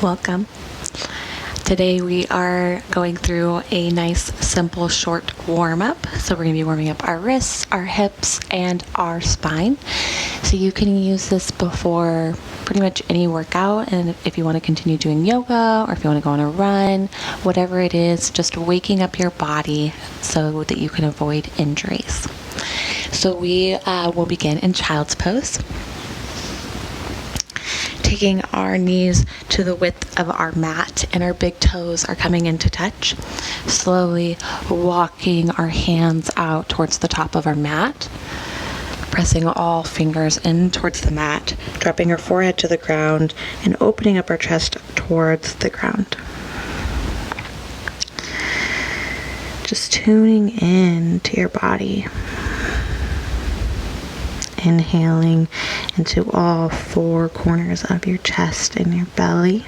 Welcome. Today we are going through a nice, simple, short warm-up. So we're going to be warming up our wrists, our hips, and our spine. So you can use this before pretty much any workout, and if you want to continue doing yoga or if you want to go on a run, whatever it is, just waking up your body so that you can avoid injuries. So we will begin in child's pose. Taking our knees to the width of our mat and our big toes are coming into touch. Slowly walking our hands out towards the top of our mat. Pressing all fingers in towards the mat, dropping our forehead to the ground and opening up our chest towards the ground. Just tuning in to your body. Inhaling into all four corners of your chest and your belly.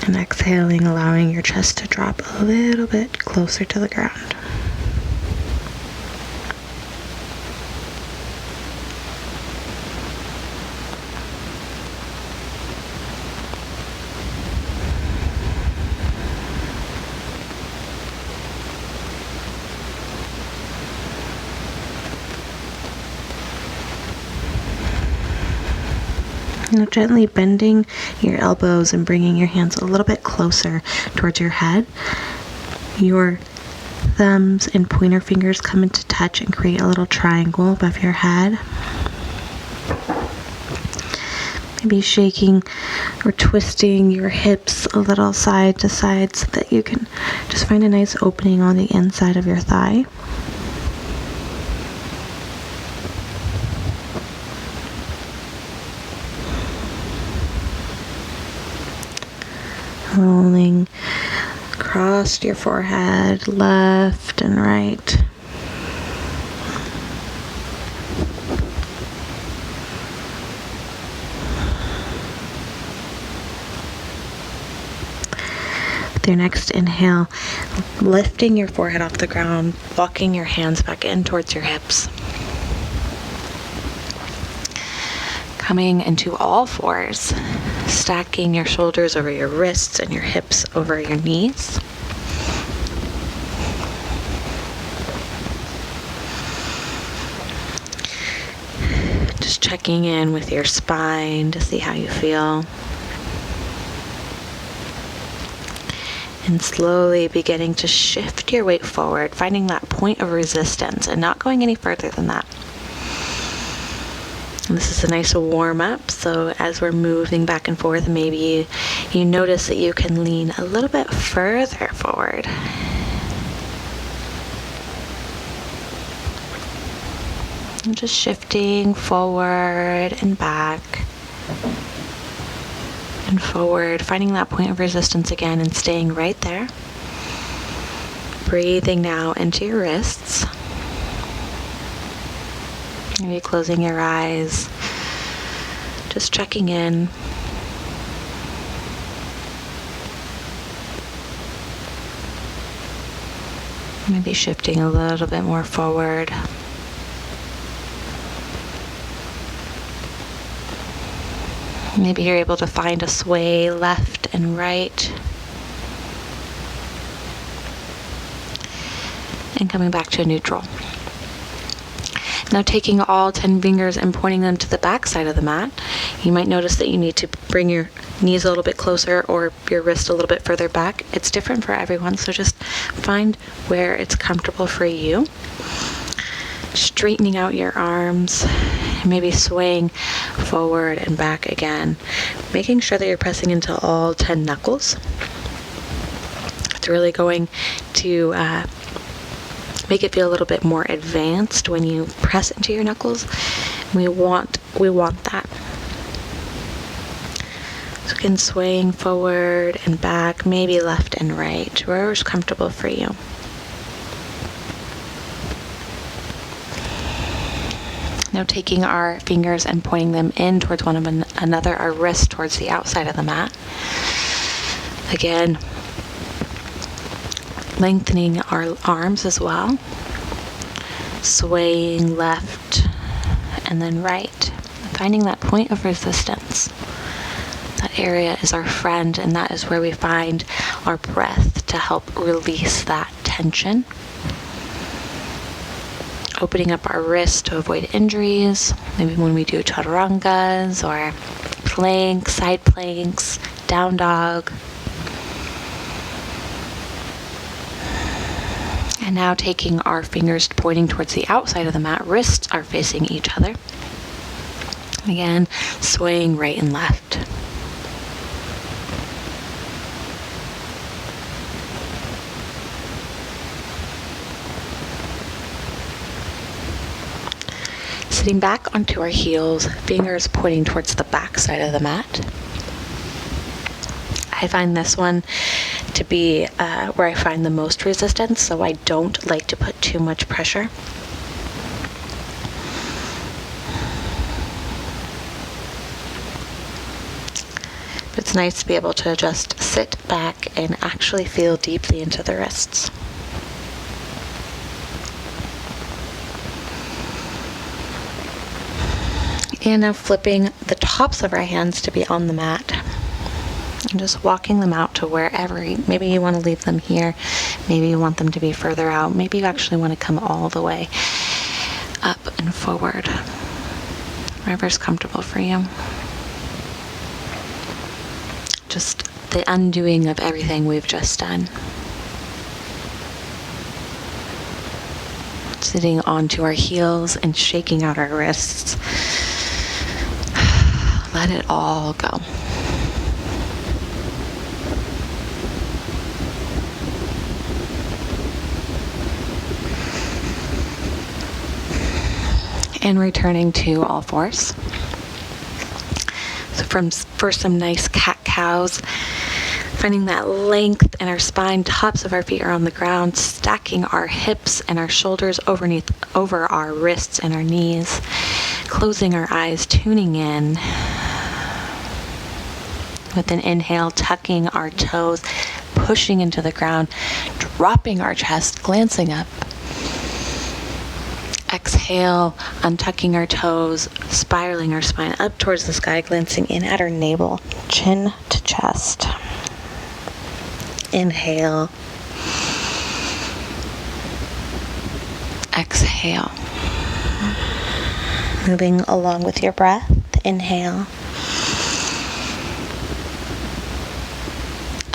And exhaling, allowing your chest to drop a little bit closer to the ground. Now gently bending your elbows and bringing your hands a little bit closer towards your head. Your thumbs and pointer fingers come into touch and create a little triangle above your head. Maybe shaking or twisting your hips a little side to side so that you can just find a nice opening on the inside of your thigh. Rolling across your forehead, left and right. With your next inhale, lifting your forehead off the ground, walking your hands back in towards your hips. Coming into all fours, stacking your shoulders over your wrists and your hips over your knees. Just checking in with your spine to see how you feel. And slowly beginning to shift your weight forward, finding that point of resistance and not going any further than that. And this is a nice warm up, so as we're moving back and forth, maybe you notice that you can lean a little bit further forward. And just shifting forward and back and forward, finding that point of resistance again and staying right there. Breathing now into your wrists. Maybe closing your eyes, just checking in. Maybe shifting a little bit more forward. Maybe you're able to find a sway left and right. And coming back to a neutral. Now taking all 10 fingers and pointing them to the back side of the mat, you might notice that you need to bring your knees a little bit closer or your wrist a little bit further back. It's different for everyone, so just find where it's comfortable for you. Straightening out your arms, maybe swaying forward and back again. Making sure that you're pressing into all 10 knuckles. It's really going to make it feel a little bit more advanced when you press into your knuckles. We want that. So again, swaying forward and back, maybe left and right, wherever's comfortable for you. Now taking our fingers and pointing them in towards one another, our wrists towards the outside of the mat. Again, lengthening our arms as well, swaying left and then right with finding that point of resistance. That area is our friend, and that is where we find our breath to help release that tension. Opening up our wrists to avoid injuries, maybe when we do chaturangas or planks, side planks, down dog. And now taking our fingers pointing towards the outside of the mat, wrists are facing each other. Again, swaying right and left. Sitting back onto our heels, fingers pointing towards the back side of the mat. I find this one to be where I find the most resistance, so I don't like to put too much pressure. But it's nice to be able to just sit back and actually feel deeply into the wrists. And now flipping the tops of our hands to be on the mat. And just walking them out to wherever. Maybe you want to leave them here. Maybe you want them to be further out. Maybe you actually want to come all the way up and forward. Wherever's comfortable for you. Just the undoing of everything we've just done. Sitting onto our heels and shaking out our wrists. Let it all go. And returning to all fours. So for some nice cat-cows, finding that length in our spine, tops of our feet are on the ground, stacking our hips and our shoulders over our wrists and our knees, closing our eyes, tuning in. With an inhale, tucking our toes, pushing into the ground, dropping our chest, glancing up. Exhale, untucking our toes, spiraling our spine up towards the sky, glancing in at our navel, chin to chest. Inhale. Exhale. Moving along with your breath. Inhale.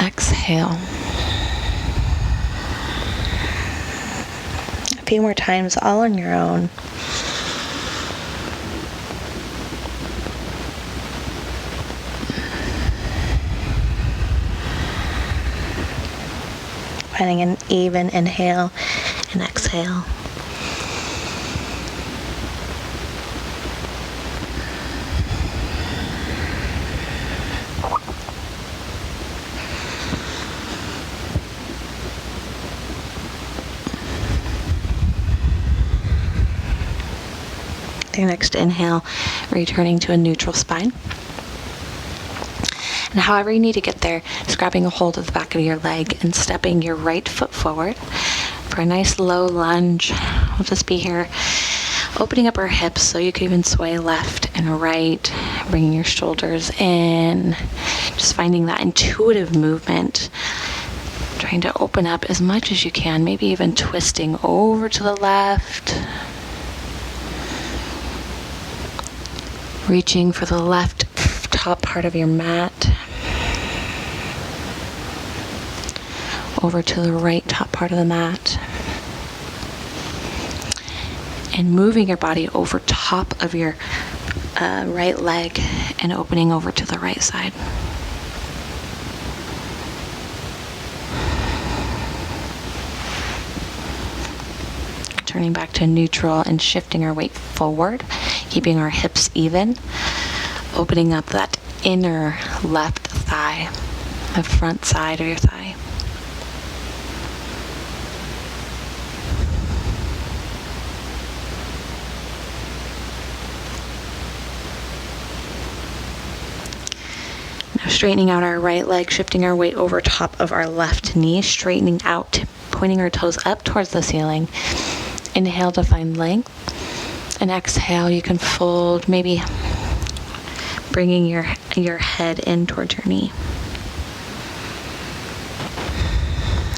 Exhale. A few more times, all on your own. Finding an even inhale and exhale. Your next inhale, returning to a neutral spine. And however you need to get there, is grabbing a hold of the back of your leg and stepping your right foot forward for a nice low lunge. We'll just be here opening up our hips so you can even sway left and right, bringing your shoulders in, just finding that intuitive movement, trying to open up as much as you can, maybe even twisting over to the left, reaching for the left top part of your mat, over to the right top part of the mat, and moving your body over top of your right leg and opening over to the right side. Turning back to neutral and shifting our weight forward, keeping our hips even, opening up that inner left thigh, the front side of your thigh. Now straightening out our right leg, shifting our weight over top of our left knee, straightening out, pointing our toes up towards the ceiling. Inhale to find length, and exhale, you can fold maybe bringing your head in towards your knee.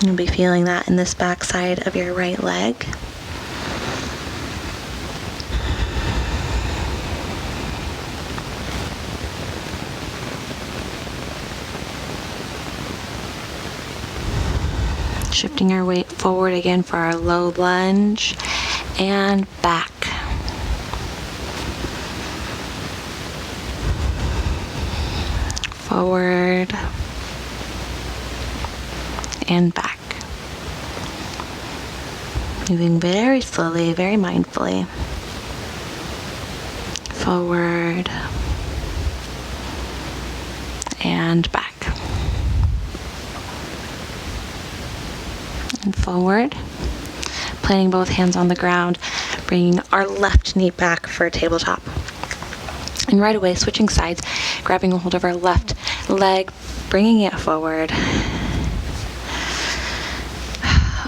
You'll be feeling that in this back side of your right leg. Shifting our weight forward again for our low lunge and back. Forward and back. Moving very slowly, very mindfully. Forward and back. And forward. Planting both hands on the ground, bringing our left knee back for a tabletop. And right away, switching sides, grabbing a hold of our left leg, bringing it forward.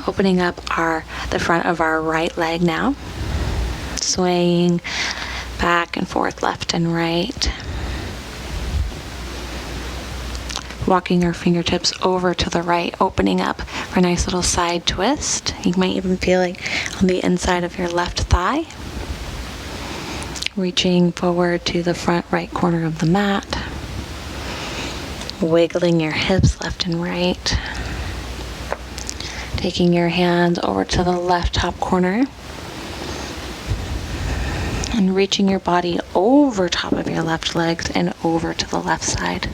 Opening up the front of our right leg now. Swaying back and forth, left and right. Walking our fingertips over to the right, opening up for a nice little side twist. You might even feel it on the inside of your left thigh. Reaching forward to the front right corner of the mat. Wiggling your hips left and right. Taking your hands over to the left top corner. And reaching your body over top of your left legs and over to the left side.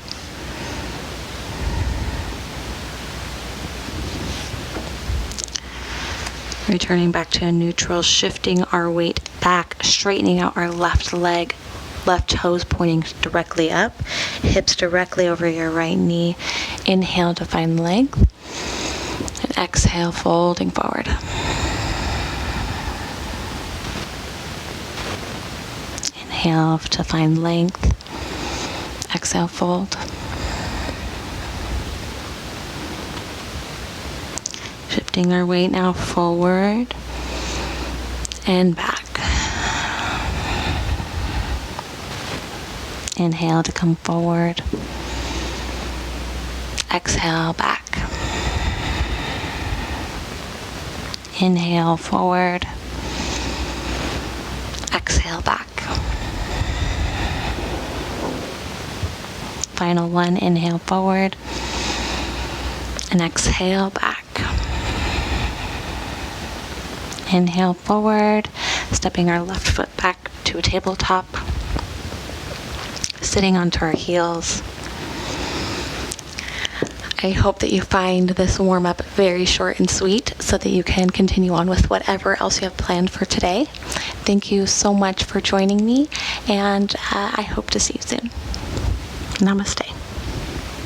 Returning back to a neutral, shifting our weight back, straightening out our left leg, left toes pointing directly up, hips directly over your right knee. Inhale to find length, and exhale, folding forward. Inhale to find length, exhale, fold. Shifting our weight now forward and back. Inhale to come forward. Exhale, back. Inhale, forward. Exhale, back. Final one, inhale forward. And exhale, back. Inhale forward, stepping our left foot back to a tabletop, sitting onto our heels. I hope that you find this warm-up very short and sweet so that you can continue on with whatever else you have planned for today. Thank you so much for joining me, and I hope to see you soon. Namaste.